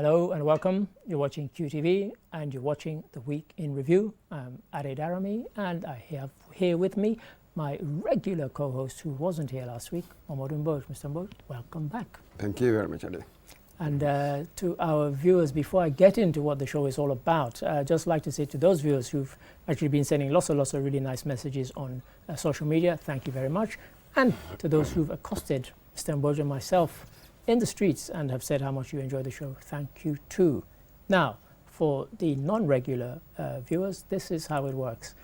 Hello and welcome. You're watching QTV and you're watching The Week in Review. I'm Ade Darami and I have here with me my regular co-host who wasn't here last week, Omodun Mboj. Mr. Mboj, welcome back. Thank you very much, Ade. And to our viewers, before I get into what the show is all about, I'd just like to say to those viewers who've actually been sending lots of really nice messages on social media, thank you very much. And to those who've accosted Mr. Mboj and myself in the streets and have said how much you enjoy the show, thank you too. Now, for the non-regular viewers, this is how it works.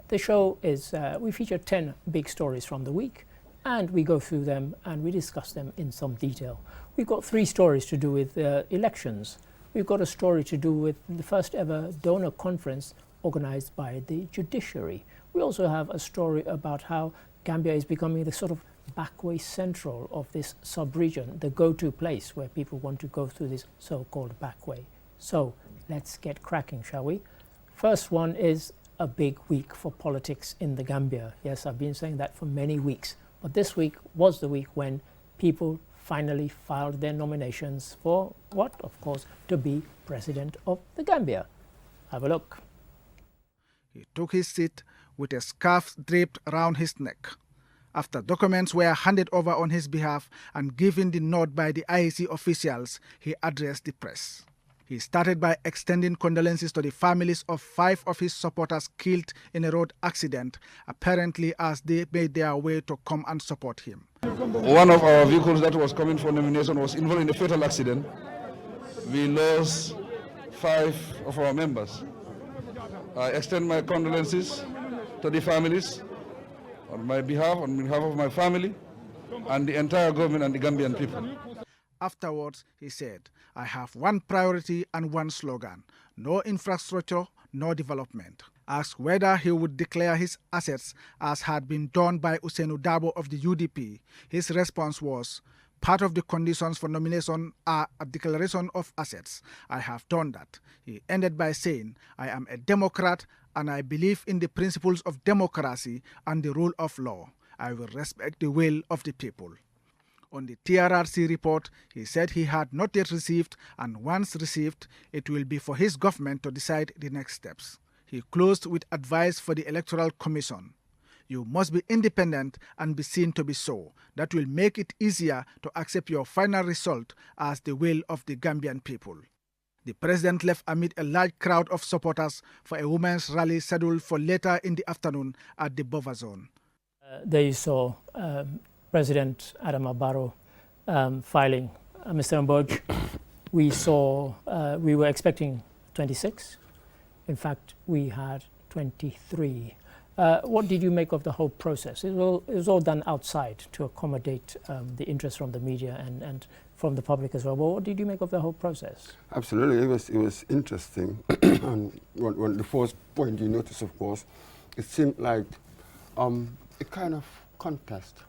The show is, we feature 10 big stories from the week, and we go through them and we discuss them in some detail. We've got 3 stories to do with elections. We've got a story to do with the first ever donor conference organized by the Judiciary. We also have a story about how Gambia is becoming the sort of backway central of this sub-region, the go-to place where people want to go through this so-called backway. So let's get cracking, shall we? First one is a big week for politics in the Gambia. Yes, I've been saying that for many weeks, but this week was the week when people finally filed their nominations for what? Of course, to be president of the Gambia. Have a look. He took his seat with a scarf draped around his neck. After documents were handed over on his behalf and given the nod by the IEC officials, he addressed the press. He started by extending condolences to the families of 5 of his supporters killed in a road accident, apparently as they made their way to come and support him. One of our vehicles that was coming for nomination was involved in a fatal accident. We lost 5 of our members. I extend my condolences to the families on behalf of my family and the entire government and the Gambian people. Afterwards, he said, "I have one priority and one slogan: no infrastructure, no development." Asked whether he would declare his assets as had been done by Usainu Dabo of the UDP, his response was, "Part of the conditions for nomination are a declaration of assets. I have done that." He ended by saying, "I am a Democrat and I believe in the principles of democracy and the rule of law. I will respect the will of the people." On the TRRC report, he said he had not yet received, and once received, it will be for his government to decide the next steps. He closed with advice for the Electoral Commission. "You must be independent and be seen to be so. That will make it easier to accept your final result as the will of the Gambian people." The president left amid a large crowd of supporters for a women's rally scheduled for later in the afternoon at the Bova zone. There you saw President Adama Barrow filing. Mr. Mboj, we were expecting 26. In fact, we had 23. What did you make of the whole process? It was all done outside to accommodate the interest from the media and from the public as well. But what did you make of the whole process? Absolutely, it was interesting. And the first point you notice, of course, it seemed like a kind of contest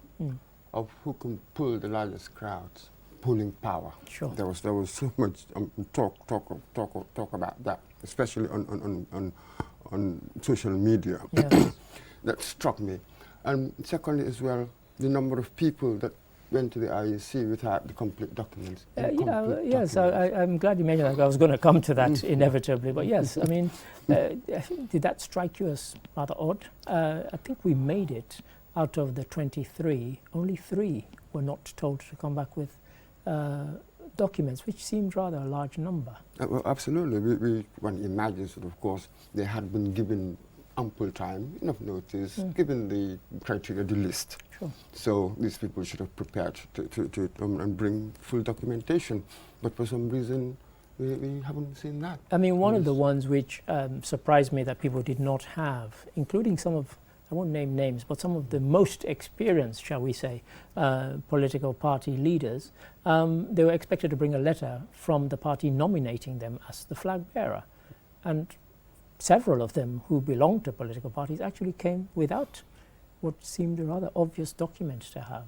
of who can pull the largest crowds, pulling power. Sure. There was so much talk about that, especially on social media. Yes. That struck me. And secondly as well, the number of people that went to the IEC without the complete documents. Yes, I'm glad you mentioned that. I was going to come to that inevitably. But yes, I mean, did that strike you as rather odd? I think we made it out of the 23. Only 3 were not told to come back with documents, which seemed rather a large number. Well, absolutely. One imagines that, of course, they had been given ample time, enough notice, given the criteria, the list. Sure. So these people should have prepared to and bring full documentation. But for some reason, we haven't seen that. I mean, one of the ones which surprised me that people did not have, including some of, I won't name names, but some of the most experienced, shall we say, political party leaders, they were expected to bring a letter from the party nominating them as the flag bearer. And several of them who belonged to political parties actually came without what seemed a rather obvious document to have,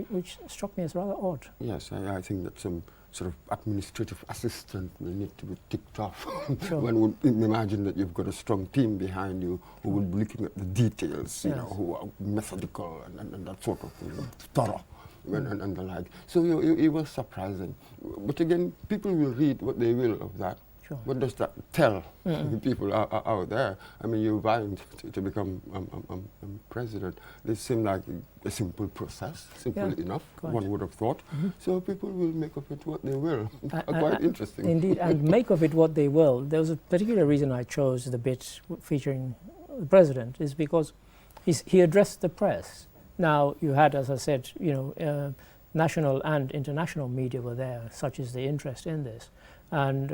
which struck me as rather odd. Yes, I think that some sort of administrative assistant will need to be ticked off. Sure. One would imagine that you've got a strong team behind you who will be looking at the details, you know, who are methodical and that sort of thing, thorough. and the like. So it was surprising. But again, people will read what they will of that. Sure. What does that tell the people out there? I mean, you're vying to become president. This seemed like a simple process, simple enough, one would have thought. So people will make of it what they will. Quite interesting. Indeed, and make of it what they will. There was a particular reason I chose the bit featuring the president, is because he addressed the press. Now, you had, as I said, national and international media were there, such is the interest in this. And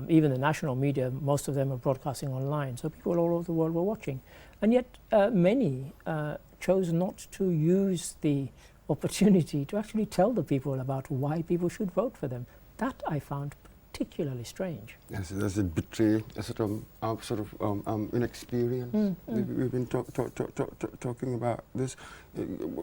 even the national media, most of them are broadcasting online, so people all over the world were watching. And yet many chose not to use the opportunity to actually tell the people about why people should vote for them. That I found particularly strange. Yes, does it betray a sort of inexperience? We've been talking about this.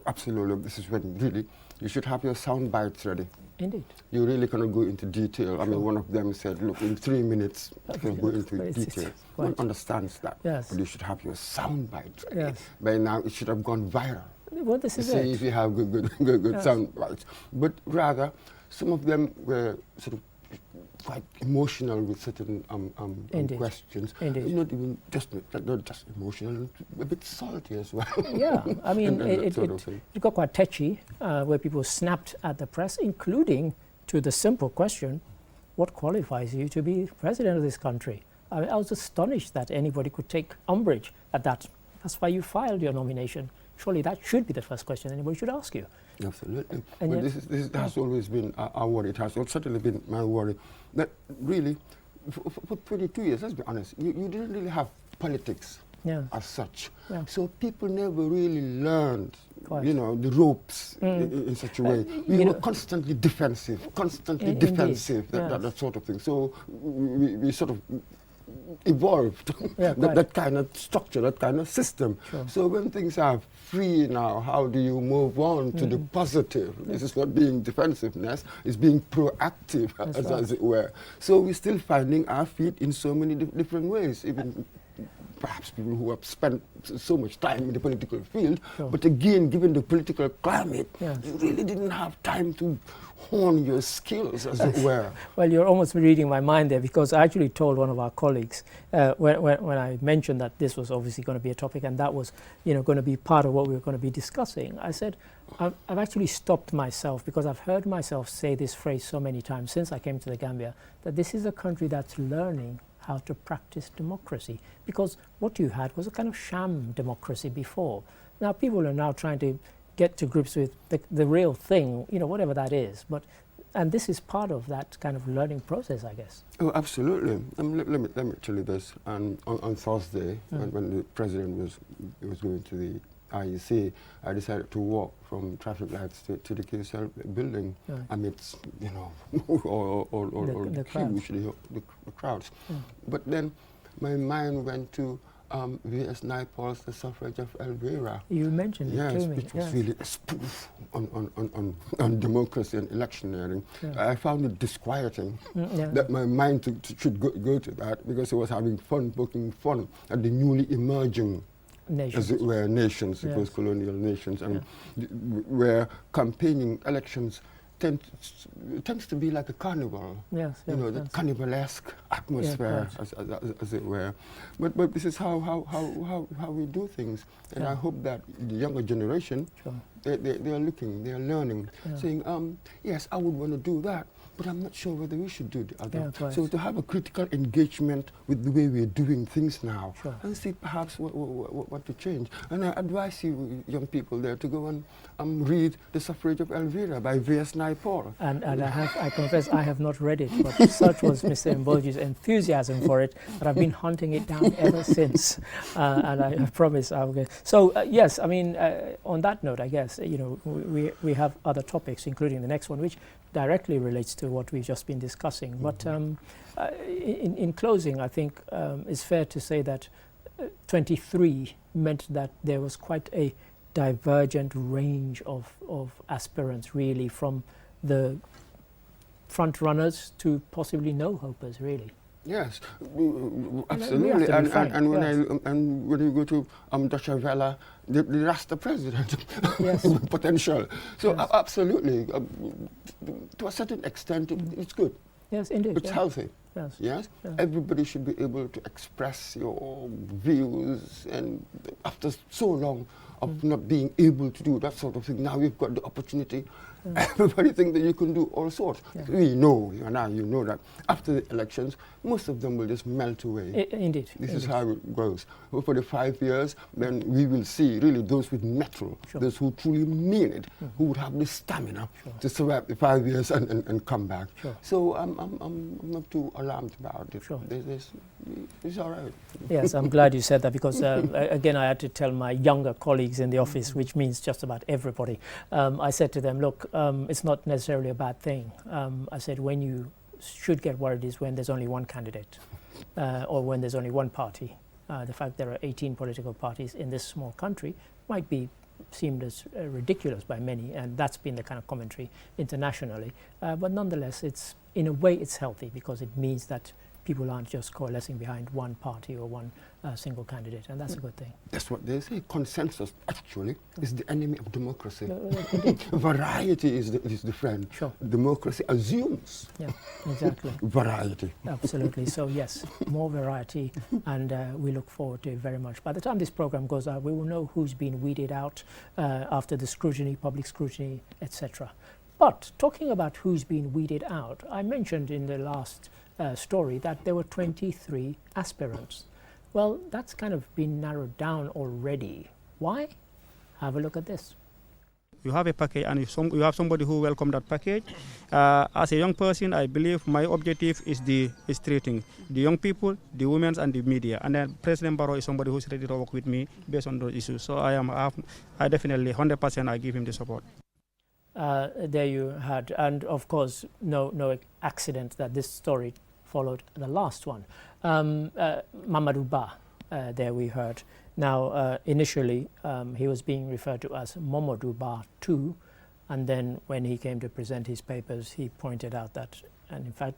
Absolutely, this is when really you should have your sound bites ready. Indeed. You really cannot go into detail. Sure. I mean, one of them said, look, in 3 minutes, you can go into detail. One understands that. Yes. But you should have your sound bites ready. Yes. By now, it should have gone viral. Well, this is See if you have good sound bites. But rather, some of them were sort of quite emotional with certain questions. Indeed. Not even just emotional, a bit salty as well. Yeah, I mean, it got quite touchy, where people snapped at the press, including to the simple question, what qualifies you to be president of this country? I mean, I was astonished that anybody could take umbrage at that. That's why you filed your nomination. Surely that should be the first question anybody should ask you. Absolutely. And but this has always been our worry. It has certainly been my worry. That really, for 22 years, let's be honest, you didn't really have politics as such. Yeah. So people never really learned, the ropes in such a way. We were constantly defensive, that sort of thing. So we sort of evolved that kind of structure, that kind of system. Sure. So when things are free now, how do you move on to the positive? This is not being defensiveness, it's being proactive, as it were. So we're still finding our feet in so many different ways, even perhaps people who have spent so much time in the political field, but again, given the political climate, you really didn't have time to hone your skills, as it were. Well, you're almost reading my mind there, because I actually told one of our colleagues when I mentioned that this was obviously going to be a topic and that was going to be part of what we were going to be discussing. I said, I've actually stopped myself, because I've heard myself say this phrase so many times since I came to the Gambia, that this is a country that's learning how to practice democracy, because what you had was a kind of sham democracy before. Now people are now trying to get to grips with the real thing, whatever that is. And this is part of that kind of learning process, I guess. Oh, absolutely. Let me tell you this. On Thursday, when the president was going to the IEC, I decided to walk from traffic lights to the KSL building amidst, all the crowds. But then my mind went to V.S. Naipaul's The Suffrage of Elvira. You mentioned it to me. Which was really a spoof on democracy and electioneering. I found it disquieting that my mind should go to that, because it was having fun, poking fun at the newly emerging nations. As it were, nations, it was colonial nations, and where campaigning elections tends to be like a carnival. The carnivalesque atmosphere, as it were. But this is how we do things, and I hope that the younger generation, they are looking, they are learning, saying, yes, I would want to do that, but I'm not sure whether we should do the other. So to have a critical engagement with the way we're doing things now, and see perhaps what to change. And I advise you, young people there, to go and read The Suffrage of Elvira by V.S. Naipaul. And I confess I have not read it, but such was Mr. Mboji's enthusiasm for it, that I've been hunting it down ever since. And I promise I will get. So yes, I mean, on that note, I guess, we have other topics, including the next one, which directly relates to what we've just been discussing. But in closing, I think it's fair to say that 23 meant that there was quite a divergent range of aspirants, really, from the front runners to possibly no-hopers, really. Yes, We have absolutely. to be frank, And when yes. and when you go to Dutch Vella, that's the president Yes. potential. So Yes. absolutely, to a certain extent, it's good. Yes, indeed. It's yeah. healthy. Yes. Yes, Yeah. everybody should be able to express your views, and after so long of not being able to do that sort of thing, now you've got the opportunity. Everybody think that you can do all sorts. Yeah. We know, you and I, you know that after the elections, most of them will just melt away. Indeed. This indeed. is how it goes. But for the 5 years, then we will see really those with mettle, Sure. those who truly mean it, who would have the stamina Sure. to survive the 5 years and come back. Sure. So I'm not too alarmed about it. Sure. It's all right. Yes, I'm glad you said that, because again, I had to tell my younger colleagues in the office, which means just about everybody. I said to them, look, it's not necessarily a bad thing. I said, when you should get worried is when there's only one candidate or when there's only one party. The fact there are 18 political parties in this small country might be seemed as ridiculous by many, and that's been the kind of commentary internationally. But nonetheless, in a way it's healthy, because it means that people aren't just coalescing behind one party or one single candidate, and that's a good thing. That's what they say. Consensus, actually, is the enemy of democracy. Indeed. Variety is the friend. Sure. Democracy assumes Yeah, exactly. variety. Absolutely. So yes, more variety, and we look forward to it very much. By the time this program goes out, we will know who's been weeded out after the scrutiny, public scrutiny, etc. But talking about who's been weeded out, I mentioned in the last story that there were 23 aspirants. Well, that's kind of been narrowed down already. Why? Have a look at this. You have a package, and if you have somebody who welcome that package. As a young person, I believe my objective is three things: the young people, the women, and the media. And then President Barrow is somebody who's ready to work with me based on those issues. So I definitely 100% I give him the support. There you had, and of course, no accident that this story followed the last one. Mamadou Ba, there we heard. Now, initially, he was being referred to as Momodou Ba II, and then when he came to present his papers, he pointed out that, and in fact,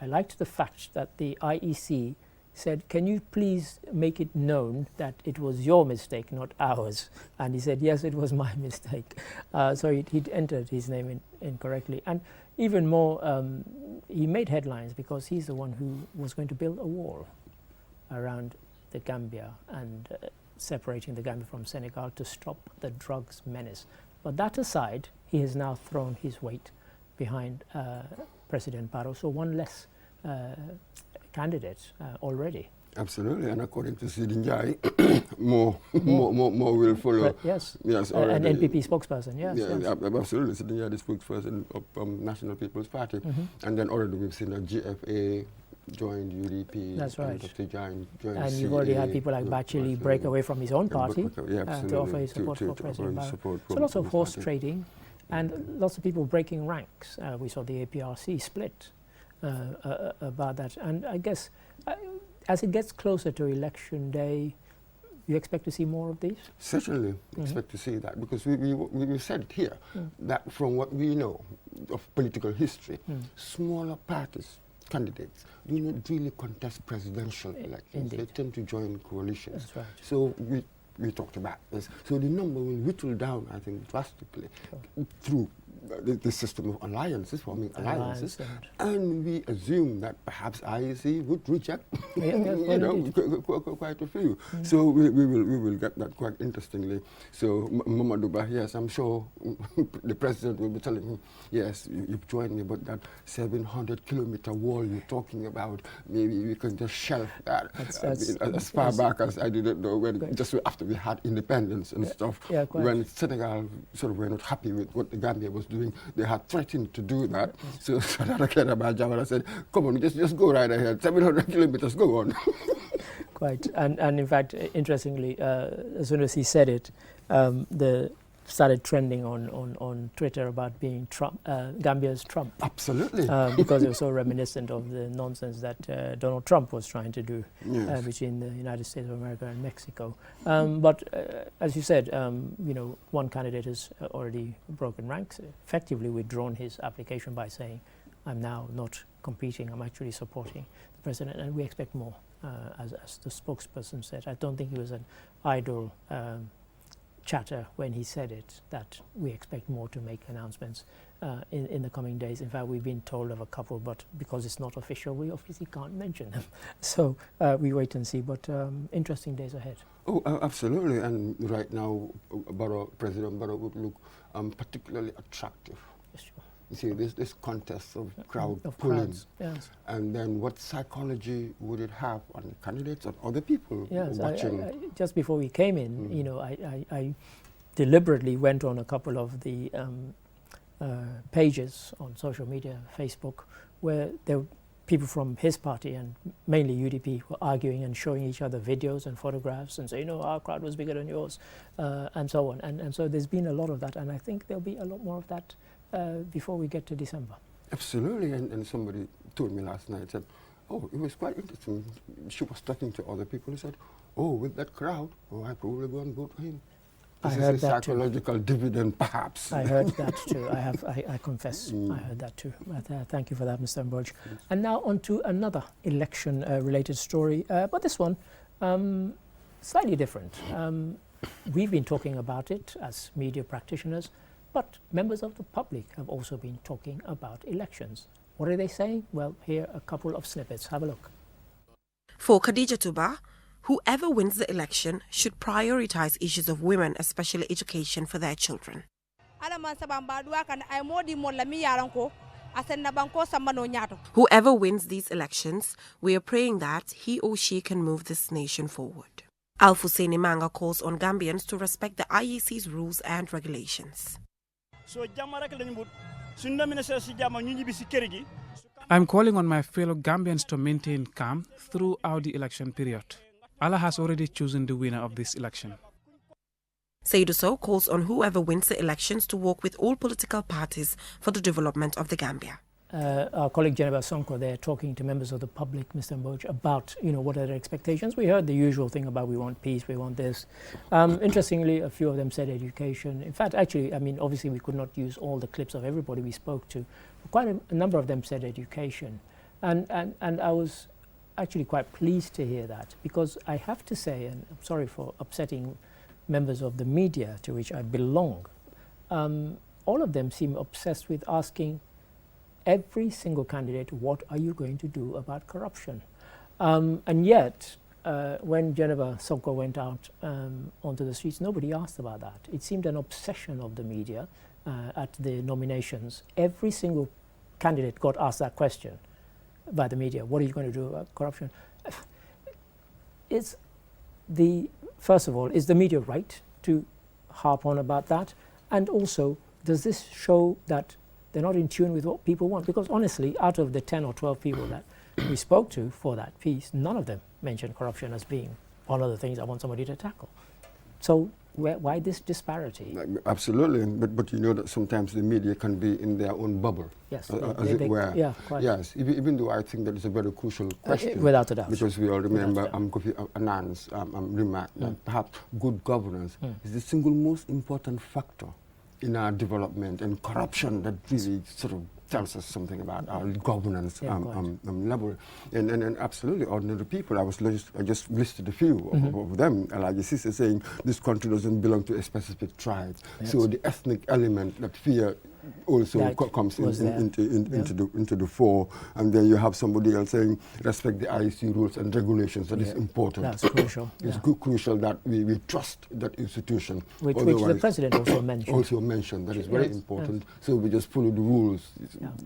I liked the fact that the IEC said, can you please make it known that it was your mistake, not ours? And he said, yes, it was my mistake. So he'd entered his name incorrectly. And even more, he made headlines because he's the one who was going to build a wall around the Gambia and separating the Gambia from Senegal to stop the drugs menace. But that aside, he has now thrown his weight behind President Barrow, so one less candidate already. Absolutely, and according to Sidinjai, more will follow. Yes, yes, an NPP spokesperson. Yes, yeah, yes. Absolutely. Sidinjai, the spokesperson of National People's Party, and then already we've seen that GFA joined UDP. That's right. Joined And you've already had people like Bachili break away from his own party to offer his support for President Barrow. So lots of horse trading, and lots of people breaking ranks. We saw the APRC split about that, and I guess as it gets closer to election day, you expect to see more of these? Certainly expect to see that, because we said here that from what we know of political history, smaller parties, candidates, do not really contest presidential elections. Indeed. They tend to join coalitions. That's right. So we talked about this. So the number will whittle down, I think, drastically through the system of alliances, forming alliances, and we assume that perhaps IEC would reject, quite a few. So we will get that quite interestingly. So Mamadou Ba, yes, I'm sure the president will be telling him, yes, you've joined me, but that 700-kilometer wall you're talking about, maybe we can just shelf that. As far back as I didn't know, when just after we had independence and stuff, when Senegal sort of were not happy with what the Gambia was doing, they had threatened to do that. So Sadara Kenaba Jawara said, come on, just go right ahead, 700 kilometers, go on. Quite, and in fact, interestingly, as soon as he said it, started trending on Twitter about being Trump, Gambia's Trump. Absolutely. Because it was so reminiscent of the nonsense that Donald Trump was trying to do between the United States of America and Mexico. But as you said, one candidate has already broken ranks, effectively withdrawn his application by saying, I'm now not competing, I'm actually supporting the president, and we expect more, as the spokesperson said. I don't think it was an idle chatter when he said it, that we expect more to make announcements in the coming days. In fact, we've been told of a couple, but because it's not official, we obviously can't mention them. So we wait and see, but interesting days ahead. Oh, absolutely, and right now, President Barrow would look particularly attractive. Yes, sure. You see, this contest of crowd Of pulling, crowds, yes. and then what psychology would it have on the candidates and other people Yes, watching? just before we came in, you know, I deliberately went on a couple of the pages on social media, Facebook, where there were people from his party and mainly UDP were arguing and showing each other videos and photographs and saying, our crowd was bigger than yours, and so on. And so there's been a lot of that, and I think there'll be a lot more of that before we get to December. Absolutely, and somebody told me last night, said, oh, it was quite interesting. She was talking to other people who said, oh, with that crowd, I probably go and vote for him. This is a psychological dividend, perhaps. I heard that too. I confess, I heard that too. But, thank you for that, Mr. Mboj. And now on to another election-related story, but this one slightly different. We've been talking about it as media practitioners, but members of the public have also been talking about elections. What are they saying? Well, here are a couple of snippets. Have a look. For Khadija Tuba, whoever wins the election should prioritize issues of women, especially education for their children. Whoever wins these elections, we are praying that he or she can move this nation forward. Alfuseni Manga calls on Gambians to respect the IEC's rules and regulations. I'm calling on my fellow Gambians to maintain calm throughout the election period. Allah has already chosen the winner of this election. Seydou Sow calls on whoever wins the elections to work with all political parties for the development of the Gambia. Our colleague Jennifer Sonko there talking to members of the public, Mr. Mboj, about what are their expectations. We heard the usual thing about we want peace, we want this. Interestingly, a few of them said education. In fact, actually, I mean, obviously we could not use all the clips of everybody we spoke to. Quite a number of them said education. And I was actually quite pleased to hear that, because I have to say, and I'm sorry for upsetting members of the media to which I belong, all of them seem obsessed with asking every single candidate, what are you going to do about corruption? And yet, when Jennifer Sonko went out onto the streets, nobody asked about that. It seemed an obsession of the media at the nominations. Every single candidate got asked that question by the media. What are you going to do about corruption? First of all, is the media right to harp on about that? And also, does this show that they're not in tune with what people want? Because honestly, out of the 10 or 12 people that we spoke to for that piece, none of them mentioned corruption as being one of the things I want somebody to tackle. So why this disparity? Absolutely, but you know that sometimes the media can be in their own bubble, yes, as it were. Yeah, quite. Yes, even though I think that is a very crucial question. Without a doubt. Because we all remember Kofi Annan's remark that perhaps good governance is the single most important factor in our development, and corruption that really sort of tells us something about our governance level. And absolutely, ordinary people, I just listed a few of them, like your sister saying, this country doesn't belong to a specific tribe. Yes. So the ethnic element, that fear also comes into the fore, and then you have somebody else saying respect the IEC rules and regulations. That is important. That's crucial. It's crucial that we trust that institution. Which the president also mentioned. That is very important. So we just follow the rules,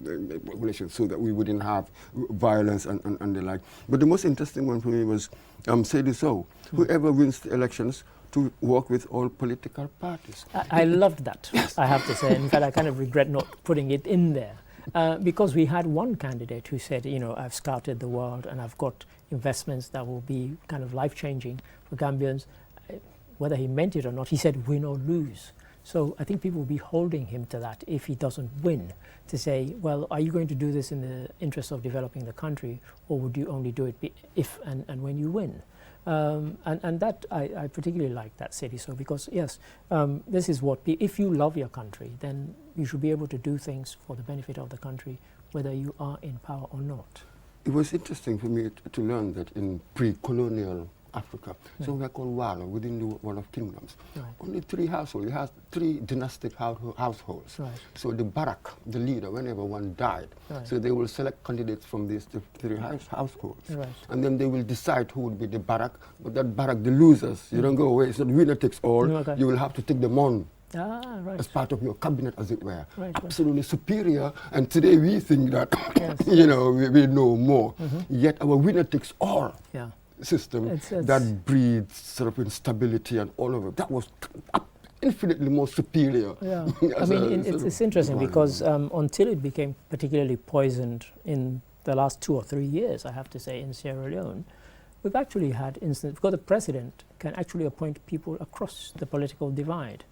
regulations, so that we wouldn't have violence and the like. But the most interesting one for me was Seydou Sow. Whoever wins the elections, to work with all political parties. I loved that, I have to say. In fact, I kind of regret not putting it in there. Because we had one candidate who said, I've scouted the world and I've got investments that will be kind of life-changing for Gambians. Whether he meant it or not, he said win or lose. So I think people will be holding him to that if he doesn't win, to say, well, are you going to do this in the interest of developing the country, or would you only do it if and when you win? And that I particularly like that, Seydou Sow, because yes, this is what if you love your country, then you should be able to do things for the benefit of the country whether you are in power or not. It was interesting for me to learn that in pre-colonial Africa, so we are called Wala within the one of kingdoms. Right. Only 3 households. You have 3 dynastic households. Right. So the barak, the leader, whenever one died, Right. so they will select candidates from these 3 households, Right. and then they will decide who would be the barak. But that barak, the losers, you don't go away. It's not winner takes all. Okay. You will have to take them on. Ah, right. As part of your cabinet, as it were. Right, Absolutely superior. And today we think that, Yes, you know, we know more. Yet our winner takes all Yeah. system It's that breeds sort of instability and all of it. That was infinitely more superior. Yeah. I as mean, a it's interesting because until it became particularly poisoned in the last 2 or 3 years, I have to say, in Sierra Leone, we've actually had instances, because the president can actually appoint people across the political divide.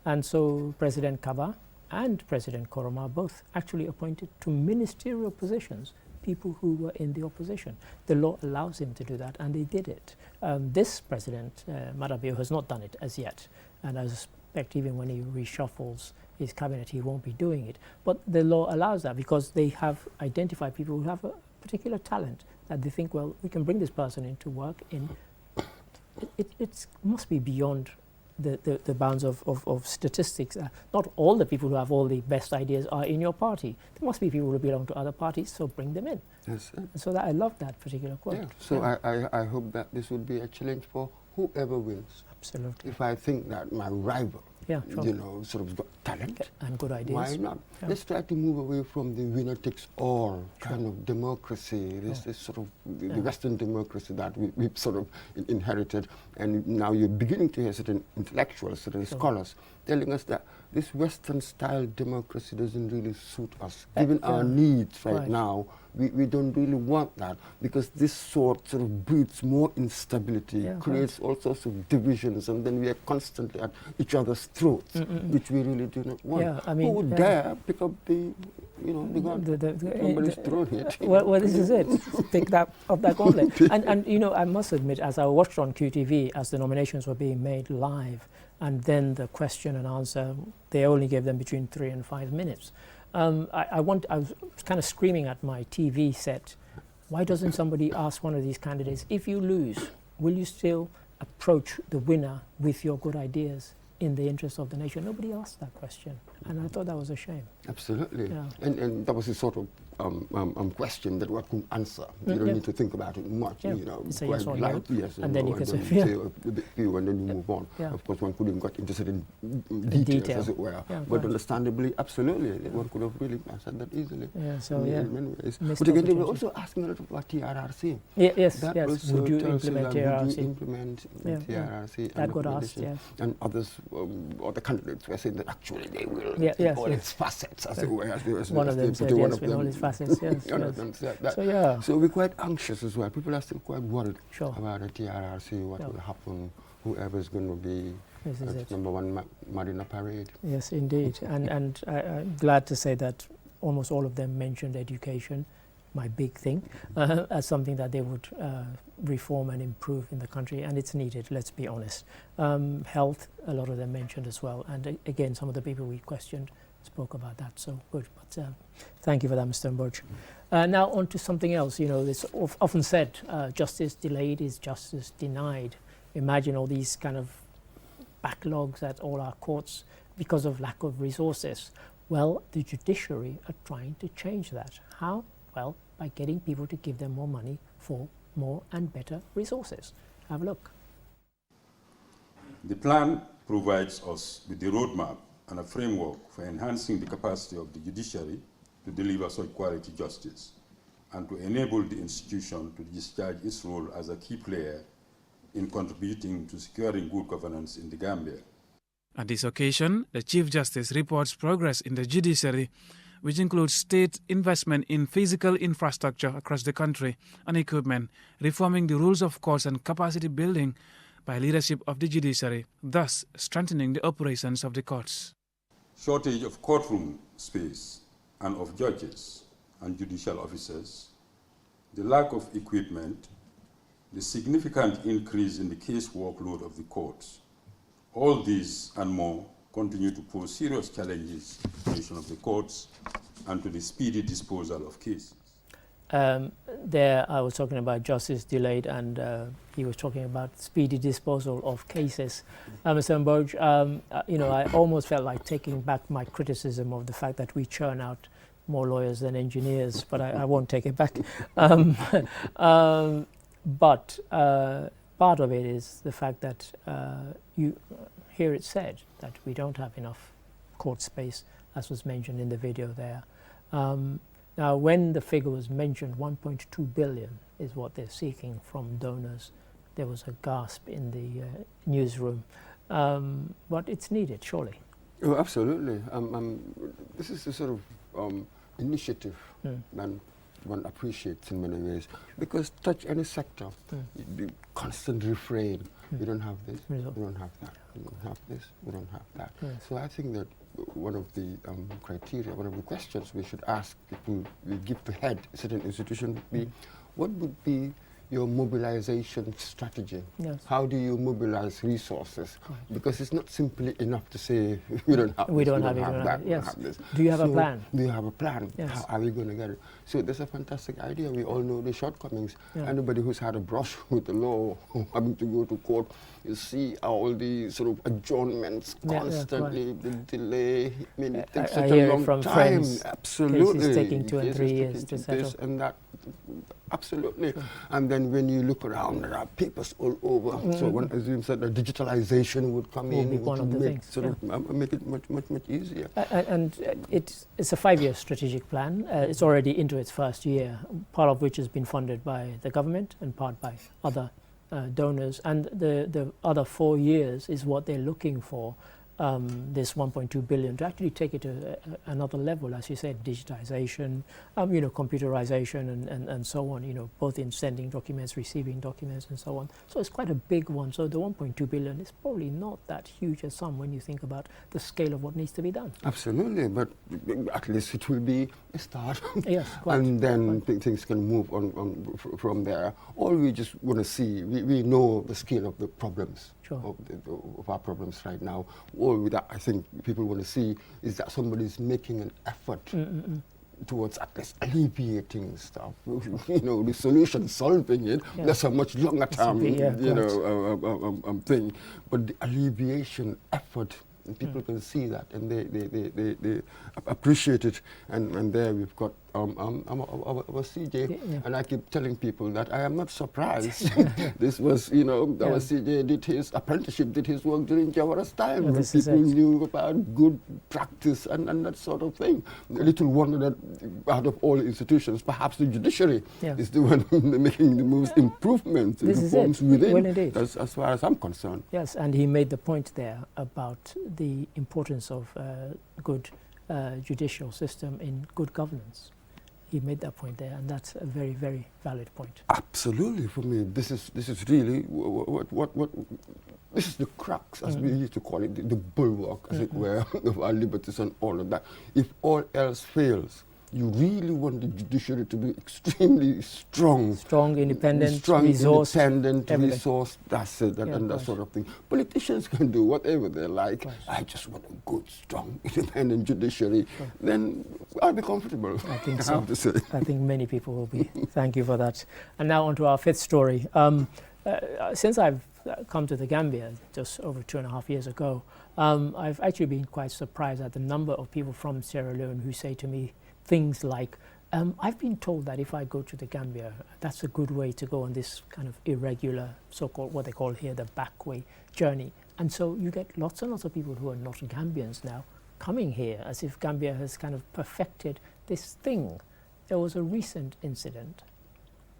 And so President Kaba and President Koroma both actually appointed to ministerial positions people who were in the opposition. The law allows him to do that, and they did it. This president, Marabio, has not done it as yet, and I suspect even when he reshuffles his cabinet, he won't be doing it. But the law allows that because they have identified people who have a particular talent that they think, well, we can bring this person into work in. It must be beyond the bounds of statistics. Not all the people who have all the best ideas are in your party. There must be people who belong to other parties, so bring them in. Yes, and so that I love that particular quote. Yeah. So yeah. I hope that this would be a challenge for whoever wins. Absolutely. If I think that my rival, yeah, sure. you know, sort of got talent, and good ideas, why not? Yeah. Let's try to move away from the winner takes all kind of democracy. This is sort of the Western democracy that we've sort of inherited, and now you're beginning to hear certain intellectuals, certain scholars telling us that this Western style democracy doesn't really suit us. Given our needs right now, we don't really want that, because this sort of breeds more instability, creates all sorts of divisions, and then we are constantly at each other's throats, which we really do not want. Yeah, I mean, who would dare pick up the, you know, the gun? Somebody's throwing it. Well, this is it. Pick that up that gauntlet. and you know, I must admit, as I watched on QTV as the nominations were being made live, and then the question and answer, they only gave them between 3 and 5 minutes. I was kind of screaming at my TV set, why doesn't somebody ask one of these candidates, if you lose, will you still approach the winner with your good ideas in the interest of the nation? Nobody asked that question, and I thought that was a shame. Absolutely. Yeah. And that was the sort of question that one could answer. You don't need to think about it much, you know. It's a yes or no. Yes, and then you can say, a bit few, and then you move on. Yeah. Of course, one couldn't got into certain details, as it were. Yeah, but understandably, absolutely, one could have really answered that easily. Yeah, so in many ways. But again, they were also asking a lot about TRRC. Yes, that yes. Also would you implement TRRC? Would you implement TRRC? That got asked, yes. And others, other candidates were saying that actually they will all its facets, as it were. One of them said yes, with all its facets, yes. So we're quite anxious as well. People are still quite worried about the TRRC, what will happen, whoever is going to be #1 Marina Parade. Yes, indeed. and I'm glad to say that almost all of them mentioned education, my big thing, as something that they would reform and improve in the country, and it's needed, let's be honest. Health, a lot of them mentioned as well, and again, some of the people we questioned spoke about that, so good. But thank you for that, Mr. Mburch. Now on to something else. You know, it's often said, justice delayed is justice denied. Imagine all these kind of backlogs at all our courts because of lack of resources. Well, the judiciary are trying to change that. How? Well, by getting people to give them more money for more and better resources. Have a look. The plan provides us with the roadmap and a framework for enhancing the capacity of the judiciary to deliver such quality justice and to enable the institution to discharge its role as a key player in contributing to securing good governance in the Gambia. At this occasion, the Chief Justice reports progress in the judiciary, which includes state investment in physical infrastructure across the country and equipment, reforming the rules of courts and capacity building by leadership of the judiciary, thus strengthening the operations of the courts. Shortage of courtroom space and of judges and judicial officers, the lack of equipment, the significant increase in the case workload of the courts, all these and more continue to pose serious challenges to the operation of the courts and to the speedy disposal of cases. There I was talking about justice delayed, and he was talking about speedy disposal of cases. Mr. Mboj, I almost felt like taking back my criticism of the fact that we churn out more lawyers than engineers, but I won't take it back. But part of it is the fact that you hear it said that we don't have enough court space, as was mentioned in the video there. Now, when the figure was mentioned, 1.2 billion is what they're seeking from donors. There was a gasp in the newsroom. But it's needed, surely. Oh, absolutely. This is the sort of initiative that one appreciates in many ways, because touch any sector, the constant refrain, we don't have this, we don't have that, we don't have this, we don't have that. Yes. So I think that one of the criteria, one of the questions we should ask people we give to head a certain institution would be, what would be your mobilization strategy? Yes. How do you mobilize resources? Right. Because it's not simply enough to say we don't have that. Yes. Have this. Do you have a plan? Do you have a plan? Yes. How are we going to get it? So there's a fantastic idea. We all know the shortcomings. Yeah. Anybody who's had a brush with the law, having to go to court, you see all the sort of adjournments constantly, the delay. I mean, it takes such a long time. Friends, absolutely. Cases taking 2 and 3 years to settle. This and that. Absolutely. Sure. And then when you look around, there are papers all over. So one assumes that the digitalization would come in, be one of the things. Sort of make it much easier. And it's a 5-year strategic plan. It's already into its first year, part of which has been funded by the government and part by other donors. And the other 4 years is what they're looking for. This 1.2 billion to actually take it to another level, as you said, digitization, computerization and so on, both in sending documents, receiving documents and so on. So it's quite a big one. So the 1.2 billion is probably not that huge a sum when you think about the scale of what needs to be done. Absolutely, but at least it will be a start. Yes, quite, and then things can move on from there. All we just want to see, we know the scale of the problems. Sure. Of our problems right now. All that I think people want to see is that somebody is making an effort towards at least alleviating stuff. The solution, solving it, that's a much longer term, thing. But the alleviation effort, people can see that and they appreciate it. And there we've got our CJ, and I keep telling people that I am not surprised. This was, our CJ did his apprenticeship, did his work during Jawara's time. When people knew about good practice and that sort of thing. A little wonder that out of all institutions, perhaps the judiciary is the one making the most improvements, reforms within. Well, indeed. As far as I'm concerned. Yes, and he made the point there about the importance of good judicial system in good governance. He made that point there, and that's a very, very valid point. Absolutely, for me, this is really what this is the crux, as we used to call it, the bulwark, as it were, of our liberties and all of that. If all else fails, you really want the judiciary to be extremely strong. Strong, independent, resourced, that's it, and that sort of thing. Politicians can do whatever they like. I just want a good, strong, independent judiciary. Sure. Then I'll be comfortable, I think so. I have to say. I think many people will be. Thank you for that. And now on to our fifth story. Since I've come to the Gambia just over 2.5 years ago, I've actually been quite surprised at the number of people from Sierra Leone who say to me, things like, I've been told that if I go to the Gambia, that's a good way to go on this kind of irregular, so-called, what they call here, the back way journey. And so you get lots and lots of people who are not Gambians now coming here, as if Gambia has kind of perfected this thing. There was a recent incident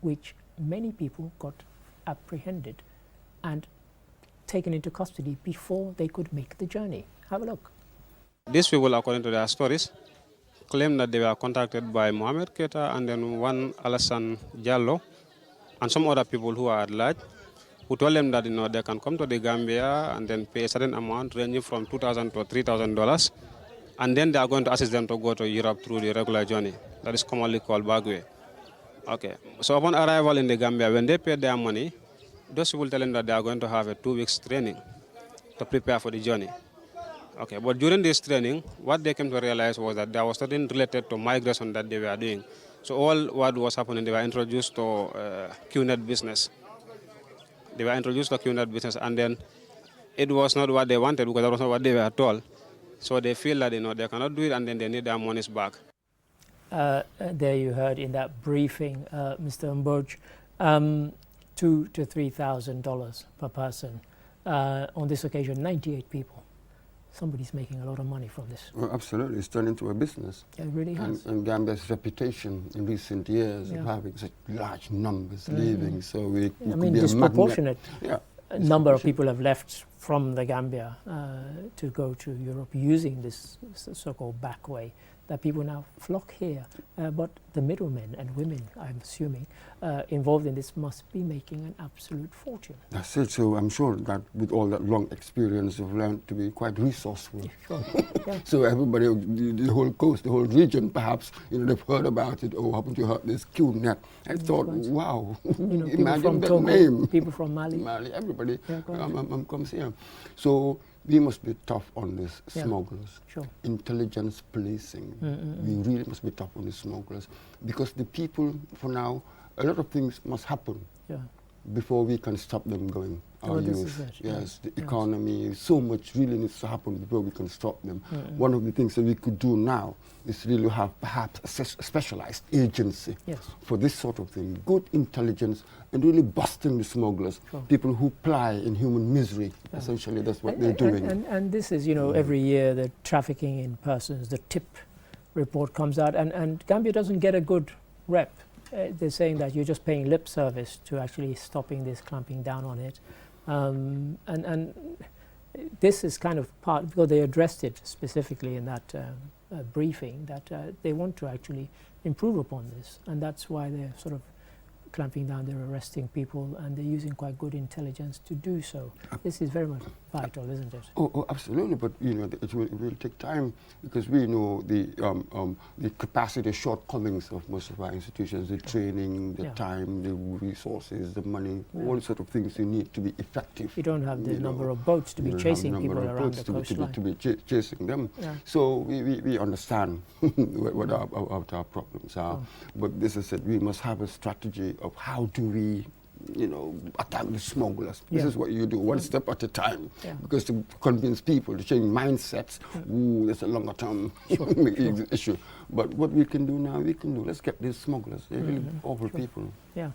which many people got apprehended and taken into custody before they could make the journey. Have a look. These people, according to their stories, claim that they were contacted by Mohamed Keita and then one Alassane Diallo and some other people who are at large, who told them that they can come to the Gambia and then pay a certain amount ranging from $2,000 to $3,000, and then they are going to assist them to go to Europe through the regular journey that is commonly called bagway. Okay, so upon arrival in the Gambia, when they pay their money, those people tell them that they are going to have a 2 weeks training to prepare for the journey. Okay, but during this training, what they came to realize was that there was something related to migration that they were doing. So all what was happening, they were introduced to QNet business. They were introduced to QNet business, and then it was not what they wanted because that was not what they were told. So they feel that they cannot do it, and then they need their monies back. There you heard in that briefing, Mr. Mboj, $2,000 to $3,000 per person. On this occasion, 98 people. Somebody's making a lot of money from this. Well, absolutely, it's turned into a business. It really has. And Gambia's reputation in recent years of having such large numbers leaving, so we I mean, disproportionate number of people have left from the Gambia to go to Europe using this so-called back way, that people now flock here. But the middlemen and women, I'm assuming, involved in this must be making an absolute fortune. That's it. So I'm sure that with all that long experience, you've learned to be quite resourceful. Sure. Yeah. So everybody, the whole coast, the whole region, perhaps, they've heard about it. Oh, haven't you heard this QNet? I thought, wow, imagine that name. People from Mali. Mali, everybody comes here. So we must be tough on these smugglers. Sure. Intelligence policing. We really must be tough on the smugglers, because the people, for now, a lot of things must happen before we can stop them going. Our youth, the economy, so much really needs to happen before we can stop them. One of the things that we could do now is really have perhaps a specialized agency for this sort of thing, good intelligence, and really busting the smugglers, people who ply in human misery. Essentially, that's what they're doing. And this is, every year the trafficking in persons, the TIP report comes out, and Gambia doesn't get a good rep. They're saying that you're just paying lip service to actually stopping this, clamping down on it. And this is kind of part, because they addressed it specifically in that briefing, that they want to actually improve upon this, and that's why they're sort of clamping down, they're arresting people, and they're using quite good intelligence to do so. This is very much vital, isn't it? Oh, absolutely, but it will take time, because we know the capacity shortcomings of most of our institutions, the training, the time, the resources, the money, all sort of things you need to be effective. You don't have the number of boats to be chasing people around the coastline. To be chasing them. So we understand what our problems are, but this is it, we must have a strategy of how do we attack the smugglers. This is what you do, one step at a time. Because to convince people to change mindsets, that's a longer term issue. But what we can do now, let's get these smugglers. They're really awful people. Yeah,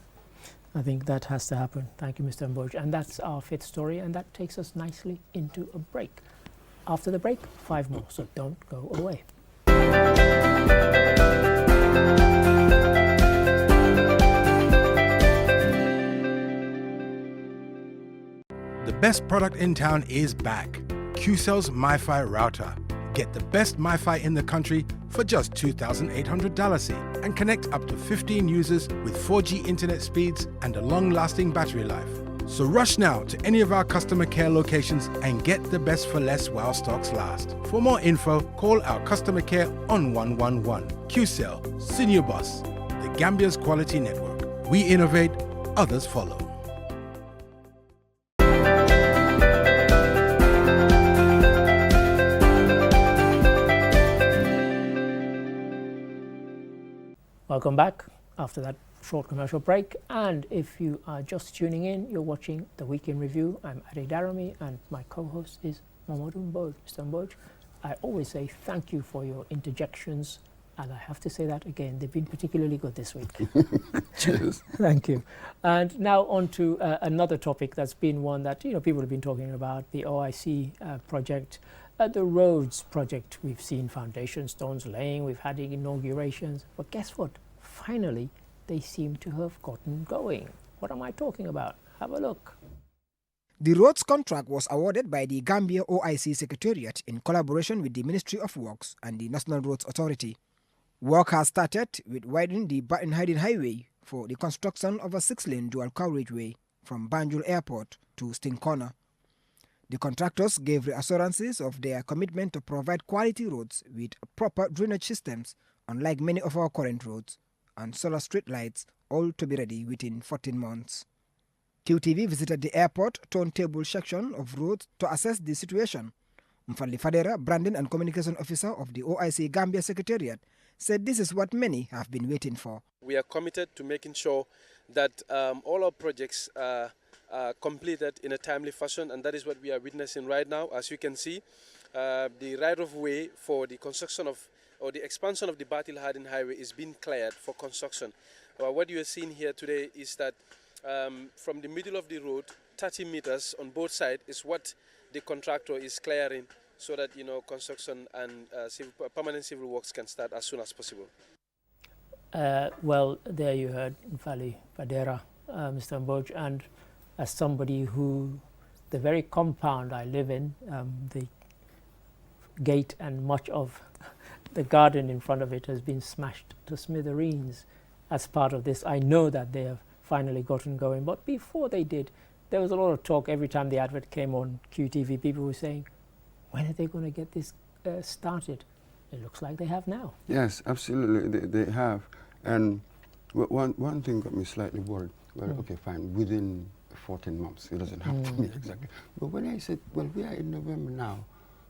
I think that has to happen. Thank you, Mr. Mboj. And that's our fifth story, and that takes us nicely into a break. After the break, 5 more, so don't go away. The best product in town is back. QCell's MiFi router. Get the best MiFi in the country for just $2,800 and connect up to 15 users with 4G internet speeds and a long-lasting battery life. So rush now to any of our customer care locations and get the best for less while stocks last. For more info, call our customer care on 111. QCell, Senior Boss, the Gambia's quality network. We innovate, others follow. Welcome back after that short commercial break, and if you are just tuning in, you're watching the Week in Review. I'm Ade Darami, and my co-host is Mamadou Mboj. Mr. Mboj, I always say thank you for your interjections, and I have to say that again, they've been particularly good this week. Cheers. Thank you. And now on to another topic that's been one that people have been talking about, the OIC project. The roads project, we've seen foundation stones laying, we've had inaugurations, but guess what? Finally, they seem to have gotten going. What am I talking about? Have a look. The roads contract was awarded by the Gambia OIC Secretariat in collaboration with the Ministry of Works and the National Roads Authority. Work has started with widening the Barton-Hyden Highway for the construction of a 6-lane dual carriageway from Banjul Airport to Sting Corner. The contractors gave reassurances of their commitment to provide quality roads with proper drainage systems, unlike many of our current roads, and solar street lights, all to be ready within 14 months. QTV visited the airport turntable section of roads to assess the situation. Mfali Fadera, Branding and Communication Officer of the OIC Gambia Secretariat, said this is what many have been waiting for. We are committed to making sure that all our projects are completed in a timely fashion, and that is what we are witnessing right now. As you can see, the right-of-way for the construction of, or the expansion of the Batil Hardin Highway is being cleared for construction. What you are seeing here today is that from the middle of the road, 30 meters on both sides is what the contractor is clearing, so that construction and permanent civil works can start as soon as possible. Well, there you heard Mfali Fadera, Mr. Mboj, and as somebody who, the very compound I live in, the gate and much of the garden in front of it has been smashed to smithereens as part of this. I know that they have finally gotten going, but before they did, there was a lot of talk every time the advert came on QTV. People were saying, when are they going to get this started? It looks like they have now. Yes, absolutely, they have. And one thing got me slightly worried. Well, okay, fine, within 14 months. It doesn't have to be exactly. But when I said, well, we are in November now,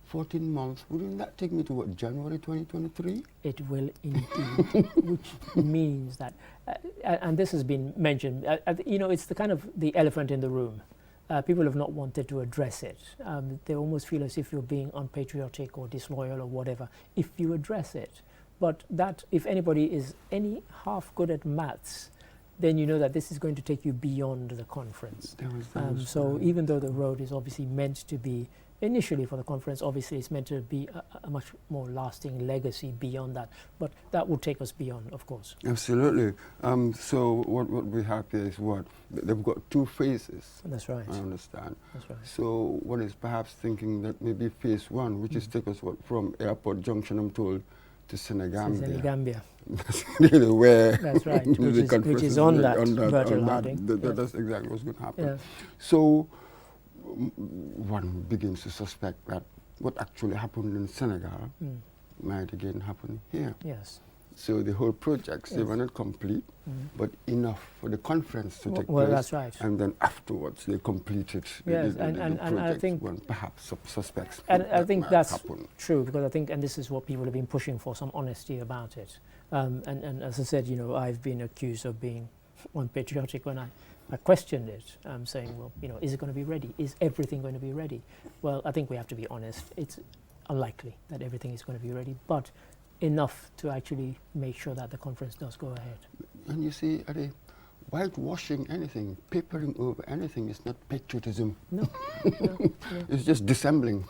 14 months, wouldn't that take me to what, January 2023? It will indeed, which means that, and this has been mentioned, it's the kind of the elephant in the room. People have not wanted to address it. They almost feel as if you're being unpatriotic or disloyal or whatever if you address it. But that, if anybody is any half good at maths, then you know that this is going to take you beyond the conference. So even though the road is obviously meant to be, initially for the conference, obviously it's meant to be a much more lasting legacy beyond that. But that will take us beyond, of course. Absolutely. So what we have here is what? They've got two phases. That's right. I understand. That's right. So one is perhaps thinking that maybe phase one, which is take us from Airport Junction, I'm told, to Senegambia. That's where that's right, which is on that Batil Hardin. That's exactly what's going to happen. Yeah. So one begins to suspect that what actually happened in Senegal might again happen here. Yes. So the whole projects, they were not complete, but enough for the conference to take place. That's right. And then afterwards, they completed the project, I think when perhaps suspects. And I think that's happen. true, because I think, and this is what people have been pushing for, some honesty about it. And as I said, I've been accused of being unpatriotic when I questioned it, saying, well, is it going to be ready? Is everything going to be ready? Well, I think we have to be honest. It's unlikely that everything is going to be ready, but enough to actually make sure that the conference does go ahead. And you see, whitewashing anything, papering over anything is not patriotism. No. It's just dissembling.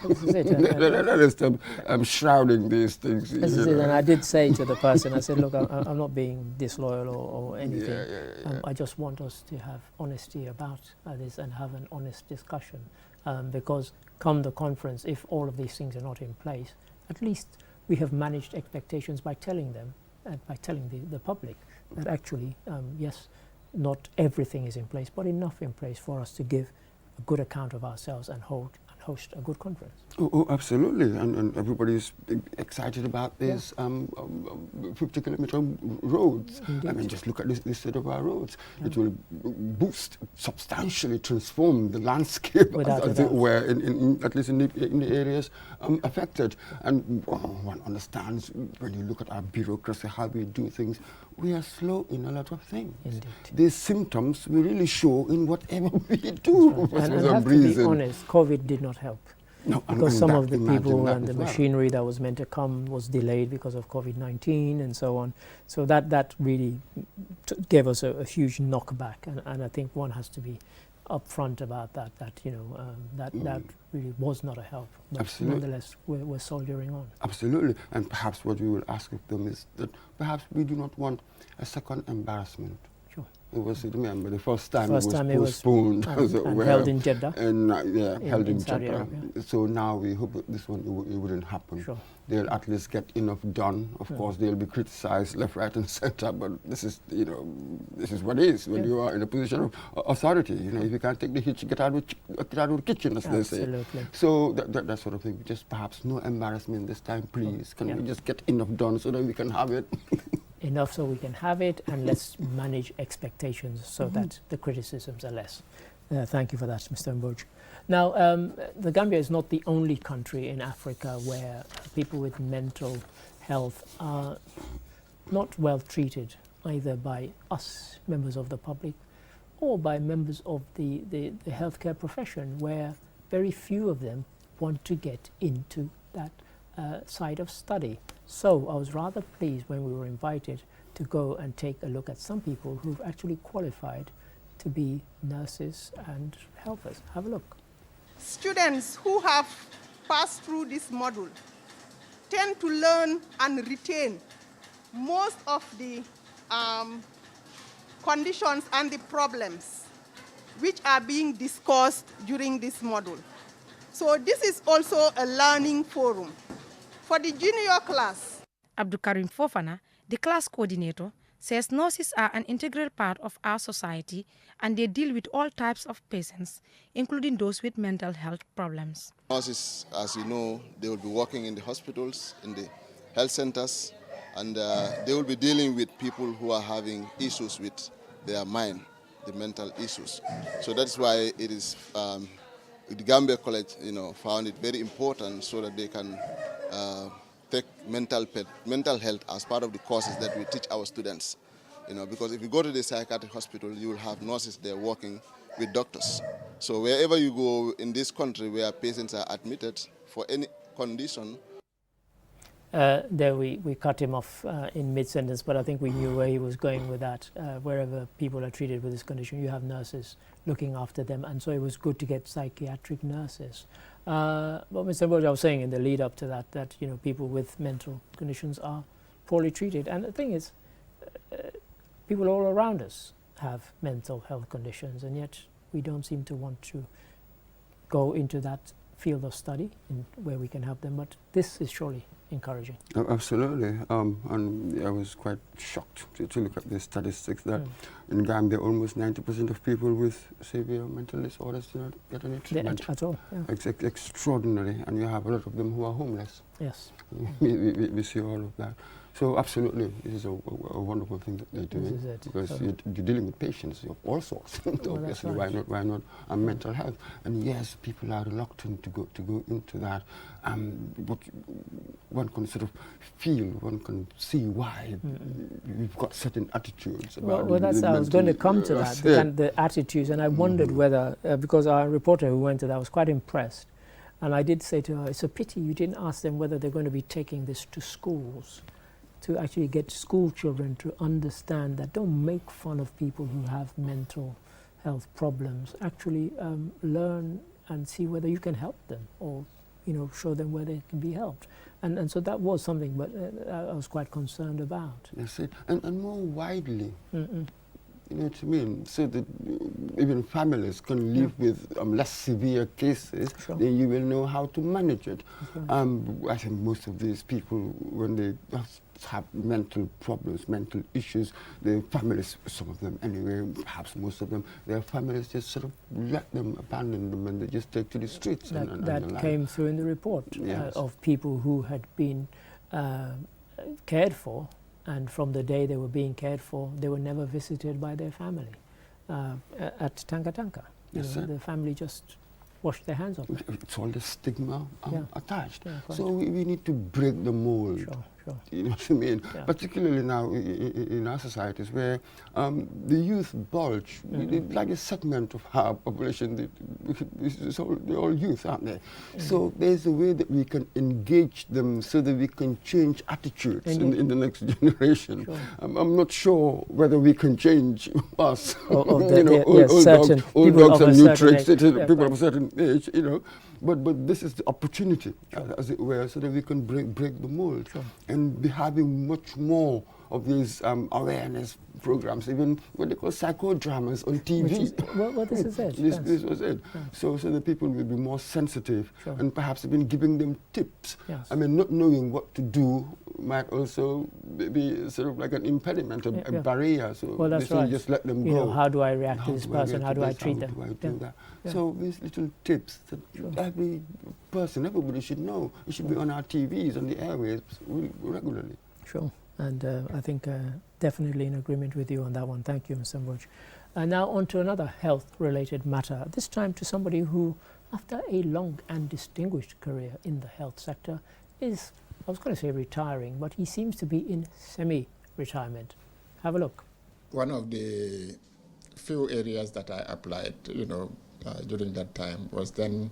This is it. That is shrouding these things. This is it. And I did say to the person, I said, look, I'm not being disloyal or anything. I just want us to have honesty about this and have an honest discussion. Because come the conference, if all of these things are not in place, at least we have managed expectations by telling them, by telling the public that actually, yes, not everything is in place, but enough in place for us to give a good account of ourselves and host a good conference. Oh, absolutely, and everybody's excited about this 50-kilometer roads. Indeed. I mean, just look at this state of our roads. It will boost, substantially transform the landscape, as it were, at least in the areas affected. And one understands, when you look at our bureaucracy, how we do things, we are slow in a lot of things. Indeed. These symptoms we really show in whatever we do. And I have to be honest, COVID did not help. No, because some of the people and the machinery that was meant to come was delayed because of COVID-19 and so on. So that really gave us a huge knockback, and I think one has to be upfront about that. That really was not a help. But absolutely. Nonetheless, we're soldiering on. Absolutely, and perhaps what we will ask of them is that perhaps we do not want a second embarrassment. Sure. It was, remember, the first time it was postponed. And held in Jeddah. And held in Saudi Jeddah. Arabia. So now we hope that this one, it wouldn't happen. Sure. They'll at least get enough done. Of course, they'll be criticized left, right, and center, but this is, this is what it is when you are in a position of authority. If you can't take the hit, get out of the kitchen, as they say. Absolutely. So that sort of thing. Just perhaps no embarrassment this time, please. Can we just get enough done so that we can have it? Enough so we can have it, and let's manage expectations so that the criticisms are less. Thank you for that, Mr. Mboj. Now, the Gambia is not the only country in Africa where people with mental health are not well treated, either by us, members of the public, or by members of the healthcare profession, where very few of them want to get into that side of study. So I was rather pleased when we were invited to go and take a look at some people who've actually qualified to be nurses and helpers. Have a look. Students who have passed through this module tend to learn and retain most of the conditions and the problems which are being discussed during this module. So this is also a learning forum. For the junior class, Abdukarim Fofana, the class coordinator, says nurses are an integral part of our society and they deal with all types of patients, including those with mental health problems. Nurses, as you know, they will be working in the hospitals, in the health centers, and they will be dealing with people who are having issues with their mind, the mental issues. So that's why it is, the Gambia College, found it very important so that they can take mental health as part of the courses that we teach our students. Because if you go to the psychiatric hospital, you will have nurses there working with doctors. So wherever you go in this country where patients are admitted for any condition. There we cut him off in mid-sentence, but I think we knew where he was going with that. Wherever people are treated with this condition, you have nurses looking after them, and so it was good to get psychiatric nurses. But Mr. Mboj, I was saying in the lead up to that people with mental conditions are poorly treated, and the thing is, people all around us have mental health conditions, and yet we don't seem to want to go into that field of study where we can help them. But this is surely encouraging. Absolutely, and I was quite shocked to look at the statistics that in Gambia almost 90% of people with severe mental disorders do not get any treatment at all. Yeah. Extraordinary, and you have a lot of them who are homeless. Yes, we see all of that. So absolutely, this is a wonderful thing that they're doing, because you're dealing with patients of all sorts. Obviously, right. Why not mental health? And yes, people are reluctant to go into that. But one can sort of feel, one can see why we've got certain attitudes about well, that's I was going to come to that, the attitudes, and I wondered whether, because our reporter who went to that was quite impressed, and I did say to her, it's a pity you didn't ask them whether they're going to be taking this to schools, to actually get school children to understand that don't make fun of people who have mental health problems. Actually learn and see whether you can help them, or show them where they can be helped. And so that was something, but I was quite concerned about. Yes, and more widely. You know what I mean? So that even families can live with less severe cases, then you will know how to manage it. I think most of these people, when they have mental problems, mental issues, their families, some of them anyway, perhaps most of them, their families just sort of let them, abandon them, and they just take to the streets. That came through in the report of people who had been cared for, and from the day they were being cared for, they were never visited by their family. At Tanka, the family just washed their hands of it. It's all the stigma attached. So we need to break the mold. Sure. You know what I mean? Yeah. Particularly now in our societies where the youth bulge, like a segment of our population, they're all youth, aren't they? So there's a way that we can engage them so that we can change attitudes in the next generation. I'm not sure whether we can change us, old dogs and new tricks, people of a certain age, But this is the opportunity, as it were, so that we can break the mold and be having much more of these awareness programs, even what they call psychodramas on TV. Well, this is it. This was it. Yeah. So the people will be more sensitive and perhaps even giving them tips. Yes. I mean, not knowing what to do might also be sort of like an impediment, a barrier. So that's right. Just let them go. How do I react to this person? How do I treat them? How do I do that? So these little tips that every person, everybody should know. It should be on our TVs, on the airwaves regularly. Sure. And I think definitely in agreement with you on that one. Thank you, Mr. Mboj. Now on to another health-related matter, this time to somebody who, after a long and distinguished career in the health sector, is, I was going to say retiring, but he seems to be in semi-retirement. Have a look. One of the few areas that I applied, during that time was then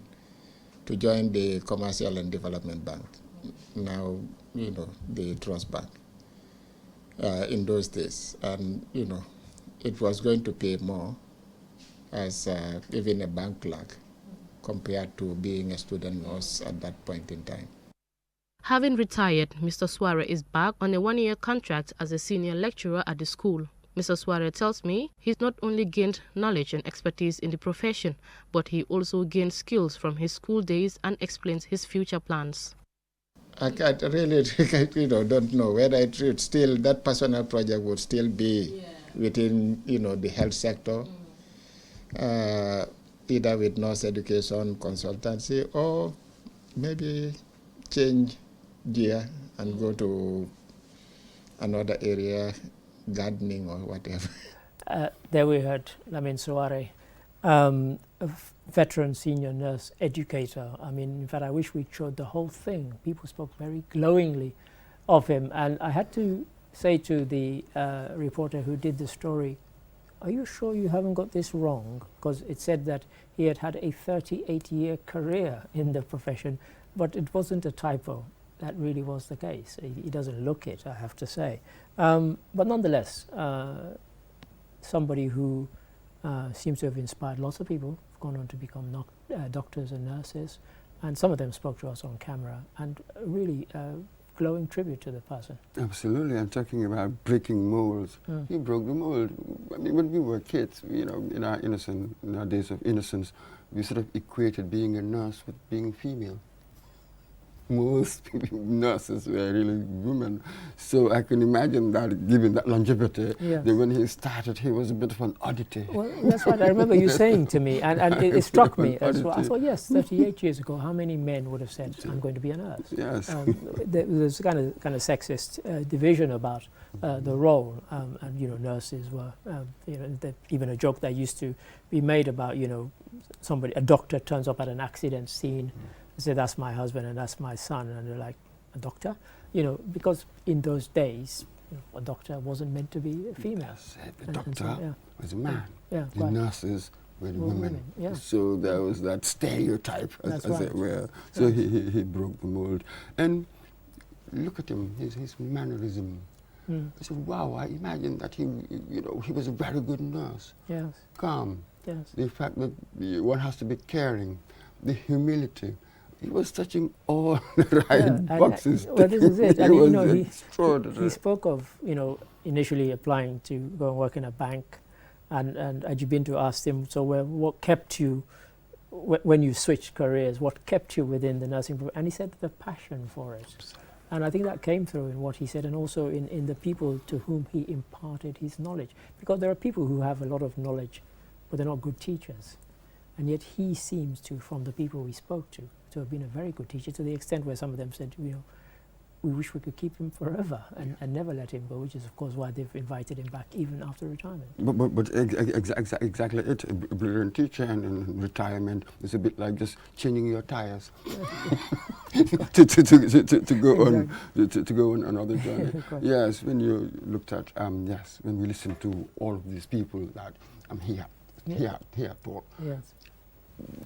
to join the Commercial and Development Bank, now, the Trust Bank, in those days. And, it was going to pay more as even a bank clerk compared to being a student nurse at that point in time. Having retired, Mr. Suare is back on a one-year contract as a senior lecturer at the school. Mr. Suare tells me he's not only gained knowledge and expertise in the profession, but he also gained skills from his school days and explains his future plans. I really don't know whether it would still, that personal project would still be within, the health sector, either with nurse education, consultancy, or maybe change gear and go to another area, gardening or whatever. There we heard Lamin Suare, a veteran senior nurse educator. I mean, in fact, I wish we showed the whole thing. People spoke very glowingly of him. And I had to say to the reporter who did the story, are you sure you haven't got this wrong? Because it said that he had had a 38-year career in the profession, but it wasn't a typo. That really was the case. He doesn't look it, I have to say. But nonetheless, somebody who seems to have inspired lots of people, gone on to become doctors and nurses, and some of them spoke to us on camera, and really glowing tribute to the person. Absolutely. I'm talking about breaking molds. He broke the mold. I mean, when we were kids, in our days of innocence, we sort of equated being a nurse with being female. Most nurses were really women. So I can imagine that, given that longevity, that when he started, he was a bit of an oddity. Well, that's what I remember you saying to me, and it struck me as well. I thought, yes, 38 years ago, how many men would have said, I'm going to be a nurse? Yes. There's kind of sexist division about the role, and nurses were, even a joke that used to be made about, a doctor turns up at an accident scene, say that's my husband and that's my son, and they're like, a doctor? Because in those days, a doctor wasn't meant to be a female. Yes, the doctor was a man. Yeah, the nurses were the women. Yeah. So there was that stereotype, as it were. So he broke the mold. And look at him, his mannerism. I said, wow, I imagine that he was a very good nurse. Yes. Calm. Yes. The fact that one has to be caring, the humility. He was touching all the right boxes. Well, this is it. Extraordinary. He spoke of, initially applying to go and work in a bank, and Ajibintu asked him, so what kept you, when you switched careers, what kept you within the nursing profession? And he said the passion for it. And I think that came through in what he said, and also in the people to whom he imparted his knowledge. Because there are people who have a lot of knowledge, but they're not good teachers. And yet he seems to, from the people we spoke to have been a very good teacher, to the extent where some of them said, we wish we could keep him forever and never let him go, which is, of course, why they've invited him back even after retirement. But exactly it. A brilliant teacher and retirement is a bit like just changing your tires to go on another journey. Yes, when you looked at, when we listened to all of these people that I'm here for. Yes.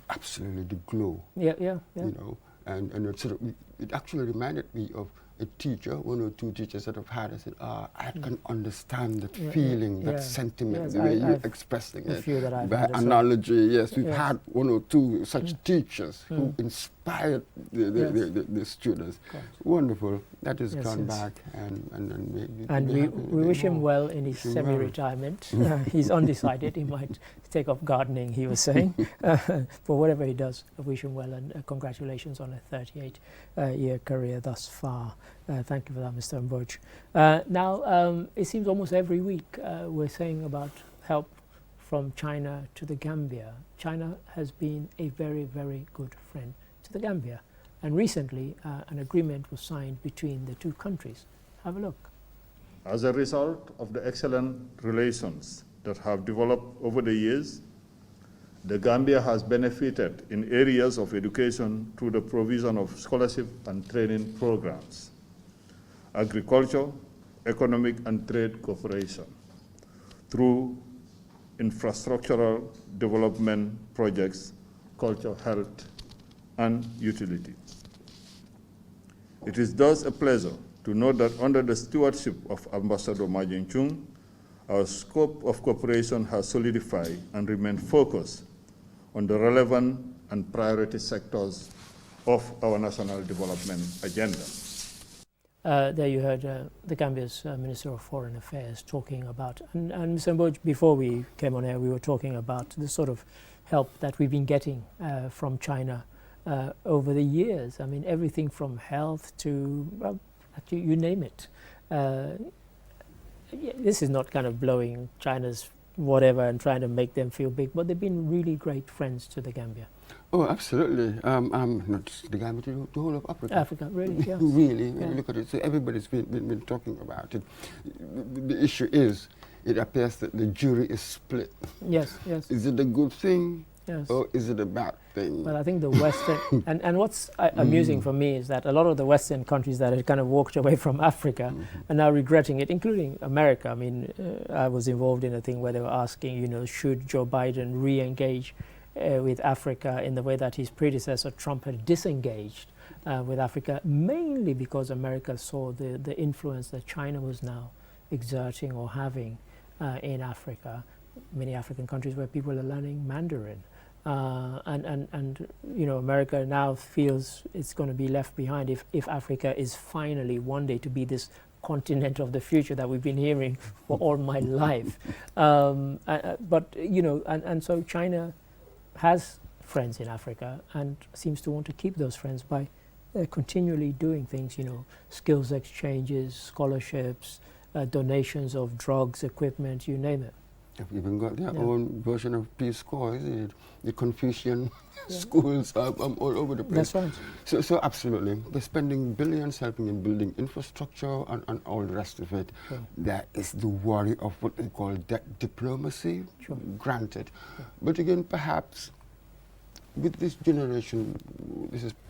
Absolutely the glow. Yeah. And it actually reminded me of a teacher, one or two teachers that I've had. I said, I can understand that feeling, that sentiment, the way you're expressing it. By analogy, yes, we've had one or two such teachers who inspired the students. Wonderful. That has gone back. And we wish him well in his semi-retirement. He's undecided. He might take up gardening, he was saying. But whatever he does, I wish him well, and congratulations on a 38-year career thus far. Thank you for that, Mr. Mboj. Now, it seems almost every week we're saying about help from China to the Gambia. China has been a very, very good friend to the Gambia. And recently, an agreement was signed between the two countries. Have a look. As a result of the excellent relations that have developed over the years, the Gambia has benefited in areas of education through the provision of scholarship and training programs, agriculture, economic and trade cooperation, through infrastructural development projects, culture, health, and utility. It is thus a pleasure to note that under the stewardship of Ambassador Ma Jing-chung, our scope of cooperation has solidified and remained focused on the relevant and priority sectors of our national development agenda. There you heard the Gambia's Minister of Foreign Affairs talking about, and Mr. Mboj, before we came on air, we were talking about the sort of help that we've been getting from China over the years. I mean, everything from health to, well, you name it. This is not kind of blowing China's whatever and trying to make them feel big, but they've been really great friends to the Gambia. Oh, absolutely. Not just the Gambia, the whole of Africa. Africa, really, yes. Really, when you look at it, so everybody's been talking about it. The issue is, it appears that the jury is split. Yes, yes. Is it a good thing? Yes. Or is it a bad thing? Well, I think the Western, and what's amusing for me is that a lot of the Western countries that had kind of walked away from Africa are now regretting it, including America. I mean, I was involved in a thing where they were asking, you know, should Joe Biden re-engage with Africa in the way that his predecessor Trump had disengaged with Africa, mainly because America saw the influence that China was now exerting or having in Africa, many African countries where people are learning Mandarin. And you know, America now feels it's going to be left behind if Africa is finally one day to be this continent of the future that we've been hearing for all my life. But you know, and so China has friends in Africa and seems to want to keep those friends by continually doing things, you know, skills exchanges, scholarships, donations of drugs, equipment, you name it. They've even got their own version of Peace Corps, isn't it? The Confucian schools all over the place. That's right. So absolutely. They're spending billions helping in building infrastructure and all the rest of it. Sure. That is the worry of what they call diplomacy, sure. Granted. Sure. But again, perhaps with this generation,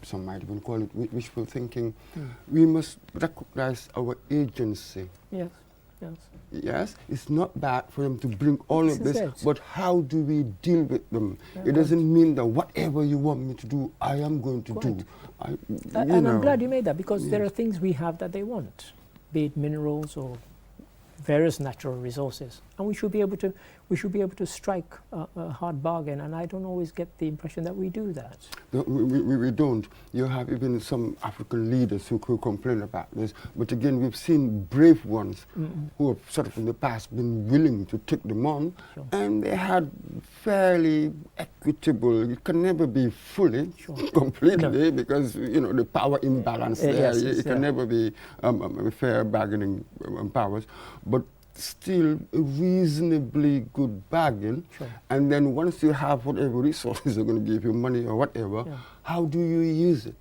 some might even call it wishful thinking, we must recognize our agency. Yes. Yes. Yes, it's not bad for them to bring all of this, but how do we deal with them? It doesn't mean that whatever you want me to do, I am going to do. And I'm glad you made that, because there are things we have that they want, be it minerals or various natural resources, and we should be able to strike a hard bargain, and I don't always get the impression that we do that. No, we don't. You have even some African leaders who complain about this, but again, we've seen brave ones who have sort of in the past been willing to take them on, and they had fairly equitable. You can never be fully, completely, because you know the power imbalance there. It can never be fair bargaining powers, but still a reasonably good bargain. Sure. And then once you have whatever resources are going to give you, money or whatever, how do you use it?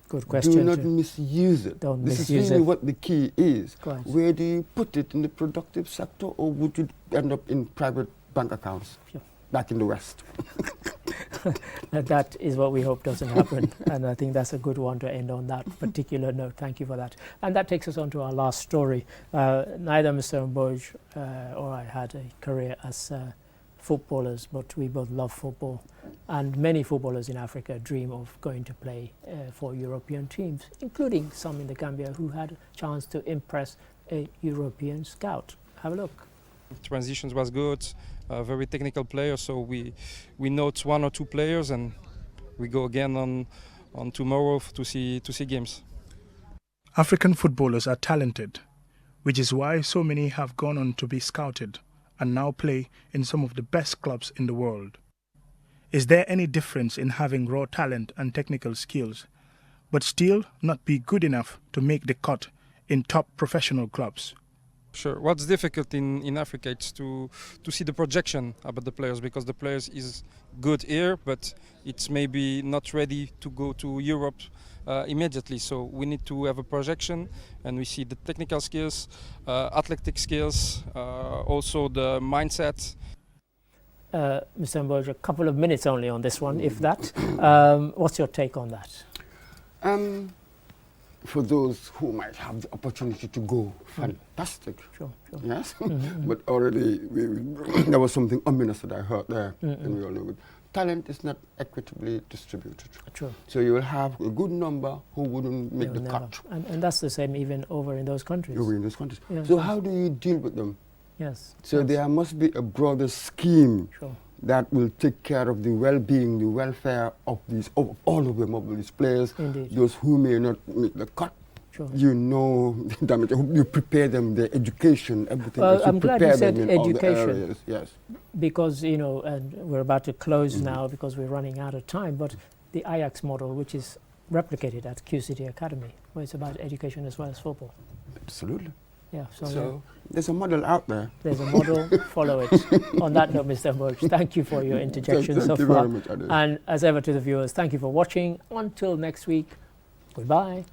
Good question. Do not misuse it. Don't this misuse is really it. what the key is. Quite. Where do you put it, in the productive sector, or would you end up in private bank accounts back in the West? That is what we hope doesn't happen, and I think that's a good one to end on that particular note. Thank you for that. And that takes us on to our last story. Neither Mr. Mboj or I had a career as footballers, but we both love football, and many footballers in Africa dream of going to play for European teams, including some in the Gambia who had a chance to impress a European scout. Have a look. Transitions was good. Very technical player, so we note one or two players, and we go again on tomorrow to see games. African footballers are talented, which is why so many have gone on to be scouted and now play in some of the best clubs in the world. Is there any difference in having raw talent and technical skills, but still not be good enough to make the cut in top professional clubs? Sure. What's difficult in Africa is to see the projection about the players, because the players is good here, but it's maybe not ready to go to Europe immediately. So we need to have a projection, and we see the technical skills, athletic skills, also the mindset. Mr. Mboja, a couple of minutes only on this one, if that. What's your take on that? For those who might have the opportunity to go, fantastic. Sure. Yes, but already there was something ominous that I heard there, and we all know it. Talent is not equitably distributed. True. So you will have a good number who wouldn't make the never. cut. And that's the same even over in those countries. Over in those countries. Yes. So how do you deal with them? Yes. So there must be a broader scheme that will take care of the well-being, the welfare of these, of all of them, of these players. Indeed. Those who may not make the cut. Sure. You know, damage. You prepare them, their education, everything. Well, else. I'm glad you said education. Yes. Because, you know, and we're about to close now because we're running out of time, but the Ajax model, which is replicated at Q City Academy, where it's about education as well as football. Absolutely. Yeah, so there's a model out there. There's a model, follow it. On that note, Mr. Mboja, thank you for your interjection so far. Thank you very much, Ade. And as ever to the viewers, thank you for watching. Until next week, goodbye.